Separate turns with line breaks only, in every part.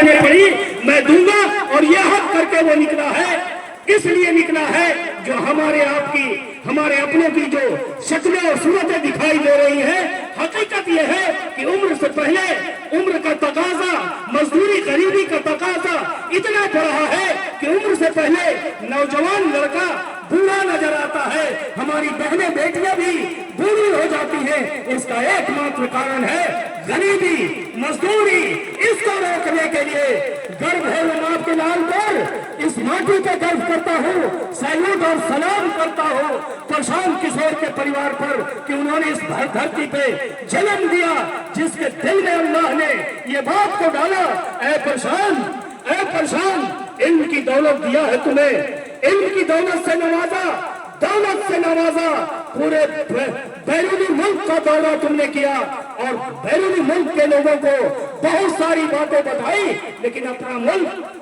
मैंने पढ़ी मैं दूंगा, और यह हक करके वो निकला है। इसलिए निकला है जो हमारे अपनों की जो शक्लें और सूरतें दिखाई दे रही हैं, हकीकत यह है कि उम्र से पहले उम्र का तकाजा, मजदूरी गरीबी का तकाजा इतना बढ़ा है कि उम्र से पहले नौजवान लड़का बूढ़ा नजर आता है, हमारी बहनें बेटियां भी बूढ़ी हो जाती हैं। इसका एकमात्र कारण है गरीबी, मजदूरी। इसको रोकने के लिए गर्व है मैं आपके लाल पर, इस माटी पे गर्व करता हूँ, सैल्यूट और सलाम करता हूँ प्रशांत किशोर के परिवार पर कि उन्होंने इस धरती पे जन्म दिया, जिसके दिल में अल्लाह ने ये बात को डाला, ऐ प्रशांत इल्म की दौलत दिया है तुम्हें, इल्म की दौलत से नवाजा, पूरे बैरूनी मुल्क का दौरा तुमने किया और बैरूनी मुल्क के लोगों को बहुत सारी बातें बताई, लेकिन अपना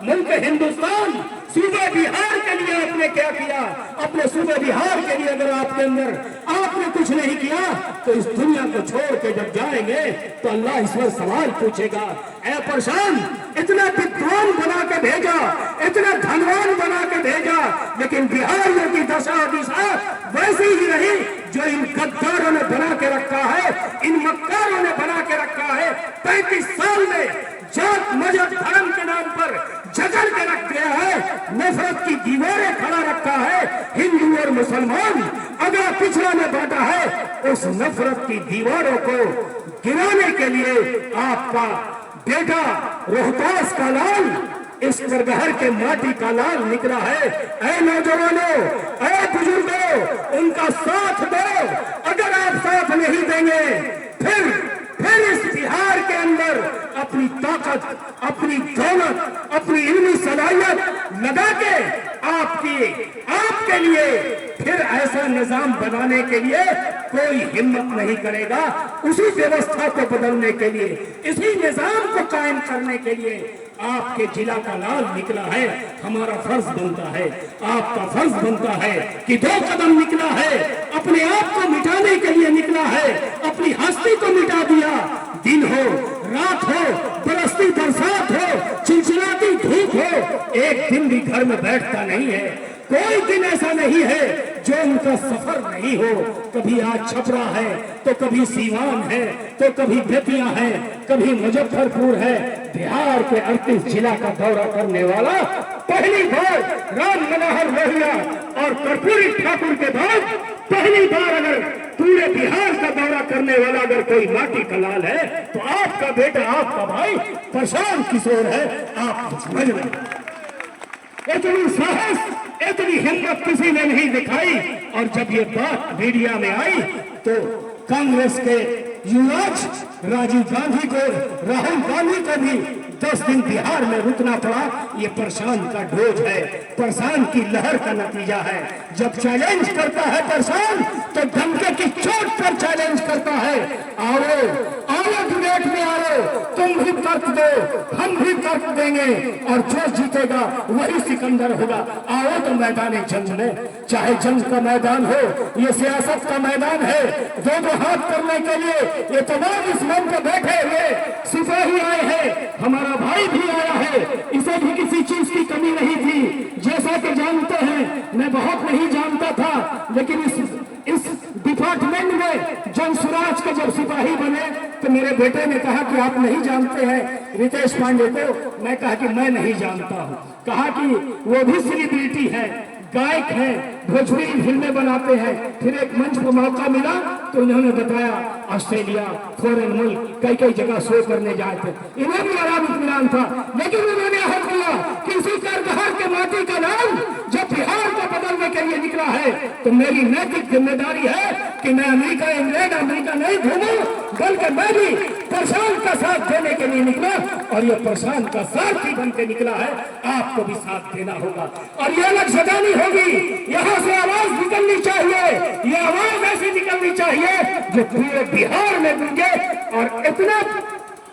मुल्क हिंदुस्तान, सूबे बिहार के लिए आपने क्या किया? अपने सूबे बिहार के लिए अगर आपके अंदर आपने कुछ नहीं किया तो इस दुनिया को छोड़ के जब जाएंगे तो अल्लाह इस पर सवाल पूछेगा। ऐ प्रशांत, इतना विद्वान बना के भेजा, इतना धनवान बना के भेजा, लेकिन बिहारियों की दशा दिशा वैसी ही रही जो इन गद्दारों ने बना के रखा है, इन मक्कारों ने बना के रखा है। 35 साल में जात मजहब धर्म के नाम पर जकड़ के रख दिया है, नफरत की दीवारें खड़ा रखा है। हिंदू और मुसलमान अगर पिछड़ा में बांटा है, उस नफरत की दीवारों को गिराने के लिए आपका बेटा रोहतास का लाल, इस करगहर के माटी का लाल निकला है। ऐ नौजवानों, ऐ बुजुर्गों, उनका साथ दो। अगर आप साथ नहीं देंगे फिर इस बिहार के अंदर अपनी ताकत, अपनी दौलत, अपनी इल्मी सलाहियत लगा के आपके लिए फिर ऐसा निजाम बनाने के लिए कोई हिम्मत नहीं करेगा। उसी व्यवस्था को बदलने के लिए, इसी निजाम को कायम करने के लिए आपके जिला का लाल निकला है। हमारा फर्ज बनता है, आपका फर्ज बनता है कि 2 कदम निकला है, अपने आप को मिटाने के लिए निकला है, अपनी हस्ती को मिटा दिया। दिन हो, रात हो, बरसती बरसात हो, चिलचिलाती धूप हो, एक दिन भी घर में बैठता नहीं है। कोई दिन ऐसा नहीं है जो उनका सफर नहीं हो। कभी आज छपरा है तो कभी सीवान है तो कभी बेतिया है, कभी मुजफ्फरपुर है। बिहार के 38 जिला का दौरा करने वाला पहली बार राम मनोहर लोहिया और कर्पूरी ठाकुर के बाद पहली बार अगर पूरे बिहार का दौरा करने वाला अगर कोई माटी का लाल है तो आपका बेटा, आपका भाई प्रशांत किशोर है। आप समझ रहे, इतनी साहस, इतनी हिम्मत किसी ने नहीं दिखाई। और जब ये बात मीडिया में आई तो कांग्रेस के युवराज राजीव गांधी को, राहुल गांधी को भी 10 दिन बिहार में रुकना पड़ा। ये प्रशांत का डोज है, प्रशांत की लहर का नतीजा है। जब चैलेंज करता है प्रशांत तो धमके की चोट पर चैलेंज करता है। आओ डिबेट में आओ, तुम भी तर्क दो, हम भी तर्क देंगे, और जो जीतेगा वही सिकंदर होगा। आओ तो मैदान जंग में, चाहे जंग का मैदान हो, ये सियासत का मैदान है। 2 हाथ करने के लिए ये तमाम इस मंच पर बैठे हुए सिपाही आए हैं, हमारा भाई भी आया है, इसे भी किसी चीज की कमी नहीं थी। जैसा कि जानते हैं, मैं बहुत नहीं जानता था, लेकिन इस डिपार्टमेंट में जनसुराज के जब सिपाही बने तो मेरे बेटे ने कहा कि आप नहीं जानते हैं रितेश पांडे को। मैं कहा कि मैं नहीं जानता हूँ। कहा कि वो भी सेलिब्रिटी है, गायक है, भोजपुरी फिल्में बनाते हैं। फिर एक मंच पर मौका मिला तो उन्होंने बताया ऑस्ट्रेलिया, फॉरेन मुल्क, कई जगह शो करने जाए थे। इन्हें भी आराम इत्मीनान था, लेकिन उन्होंने हक किया कि इसी करगहर के माटी का नाम जब बिहार को बदलने के लिए निकला है तो मेरी नैतिक जिम्मेदारी है कि मैं अमेरिका, इंग्लैंड, अमेरिका नहीं घूमूं, बल्कि मैं भी प्रशांत का साथ देने के लिए निकला। और ये प्रशांत का साथी बन के निकला है, आपको भी साथ देना होगा। और ये अलग सजानी होगी, यहाँ से आवाज निकलनी चाहिए, ये आवाज ऐसी निकलनी चाहिए जो पूरे बिहार में गूंजे। और इतना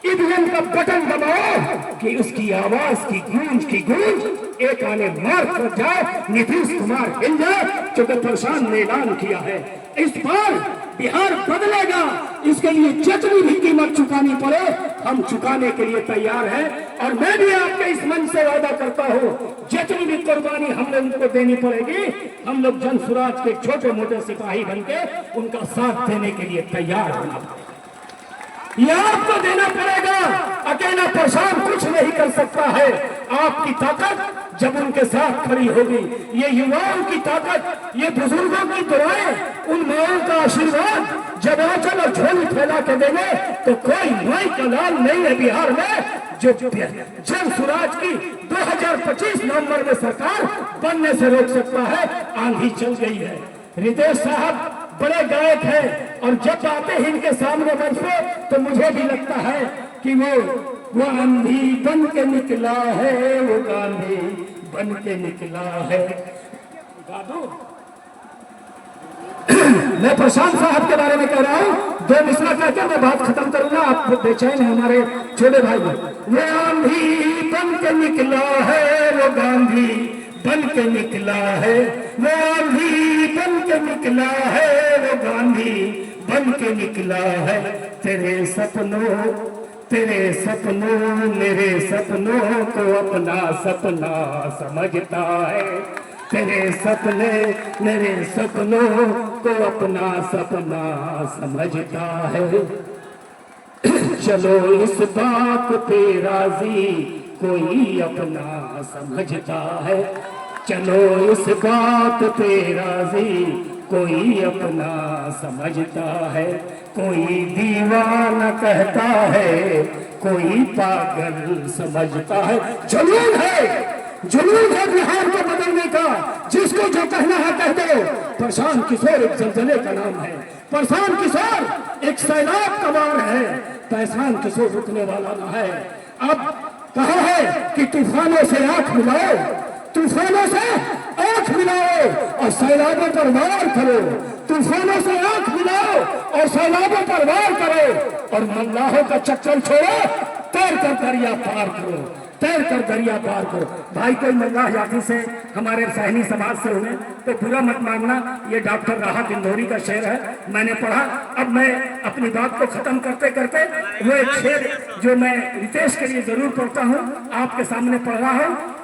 ईवीएम का बटन दबाओ कि उसकी आवाज की गूंज एक आने मार कर जाए, नीतीश कुमार हिल जाए, क्योंकि प्रशांत ने ऐलान किया है इस बार बिहार बदलेगा, इसके लिए जितनी भी कीमत चुकानी पड़े हम चुकाने के लिए तैयार हैं। और मैं भी आपके इस मन से वादा करता हूं, जितनी भी कुर्बानी हम लोगों को देनी पड़ेगी, हम लोग जन स्वराज के छोटे मोटे सिपाही बनके उनका साथ देने के लिए तैयार होना पड़ेगा। ये आपको देना पड़ेगा। अकेला प्रशांत कुछ नहीं कर सकता है। आपकी ताकत जब उनके साथ खड़ी होगी, ये युवाओं की ताकत, ये बुजुर्गों की दुआएं, उन माओं का आशीर्वाद जब आंचल और झोली फैला के देंगे तो कोई माई का लाल नहीं है बिहार में जो जन स्वराज की 2025 नवंबर में सरकार बनने से रोक सकता है। आंधी चल गई है। रितेश साहब बड़े गायक हैं और जब आते हैं इनके सामने मंच पे तो मुझे भी लगता है कि वो आंधी बन के निकला है, वो गांधी बन के निकला है। मैं प्रशांत साहब के बारे में कह रहा हूँ, 2 मिसरा कहकर मैं बात खत्म करूंगा। आप बेचैन हैं हमारे छोटे भाई। वो आंधी बन के निकला है, वो गांधी बन के निकला है, वो आंधी बन के निकला है, वो गांधी बन के निकला है। तेरे सपनों मेरे सपनों को अपना सपना समझता है। तेरे सपने मेरे सपनों को अपना सपना समझता है। चलो इस बात पे राजी कोई अपना समझता है। चलो इस बात पे राजी कोई अपना समझता है। कोई दीवाना कहता है, कोई पागल समझता है। जुनून है बिहार को बदलने का। जिसको जो कहना है कह दो। प्रशांत किशोर एक जलजले का नाम है। प्रशांत किशोर एक सैलाब का वार है। प्रशांत किशोर रुकने वाला ना है। अब कहा है कि तूफानों से आंख मिलाओ, तूफानों से आंख मिलाओ और सैलाबों पर वार करो। तूफानों से आंख मिलाओ और सैलाबों पर वार करो और मल्लाहों का चक्कर छोड़ो, तैर कर दरिया पार करो, तैर कर दरिया पार करो। भाई कोई मल्लाह यात्री से हमारे सहनी समाज से हुए तो बुरा मत मानना, ये डॉक्टर राहत इंदौरी का शेर है, मैंने पढ़ा। अब मैं अपनी बात को खत्म करते करते वो एक शेर जो मैं रितेश के लिए जरूर पढ़ता हूँ आपके सामने पढ़ रहा हूँ।